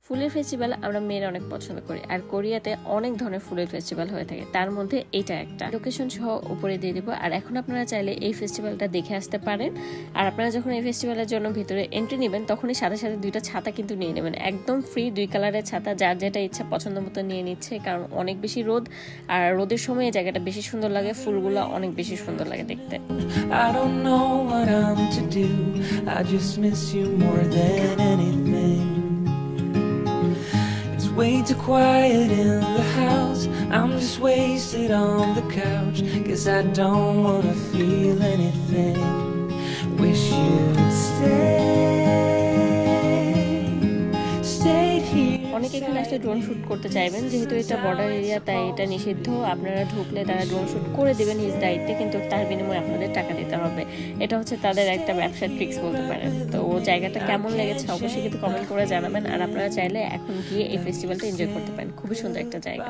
ফুলের ফেস্টিভ্যাল আমরা মেয়েরা অনেক পছন্দ করি, আর কোরিয়াতে অনেক ধরনের ফুলের ফেস্টিভ্যাল হয়ে থাকে, তার মধ্যে এটা একটা। লোকেশন সহ উপরে দিয়ে দিব। আর এখন আপনারা চাইলে এই ফেস্টিভ্যালটা দেখে আসতে পারেন। আর আপনারা যখন এই ফেস্টিভ্যালের জন্য ভিতরে এন্ট্রি নেবেন তখনই সাথে সাথে 2টা ছাতা কিন্তু নিয়ে নেবেন, একদম ফ্রি 2 কালারের ছাতা, যার যেটা ইচ্ছা পছন্দ মতো নিয়ে নিচ্ছে, কারণ অনেক বেশি রোদ, আর রোদের সময় এই জায়গাটা বেশি সুন্দর লাগে, ফুলগুলো অনেক বেশি সুন্দর লাগে দেখতে। I don't know what I'm to do, I just miss you more than anything. It's way too quiet in the house, I'm just wasted on the couch, 'cause I don't wanna feel anything. Wish you'd stayed here. অনেকে এখানে আসলে drone shoot করতে চাইবেন, যেহেতু এটা border area তাই এটা নিষিদ্ধ। আপনারা ঢুকলে তারা ড্রোন শুট করে দেবেন নিজ দায়িত্বে, কিন্তু তার বিনিময়ে আপনাদের টাকা দিতে হবে। এটা হচ্ছে তাদের একটা ব্যবসার ট্রিক্স বলতে পারেন। তো ও জায়গাটা কেমন লেগেছে অবশ্যই কিন্তু কমেন্ট করে জানাবেন। আর আপনারা চাইলে এখন গিয়ে এই ফেস্টিভ্যালটা এনজয় করতে পারেন, খুবই সুন্দর একটা জায়গা।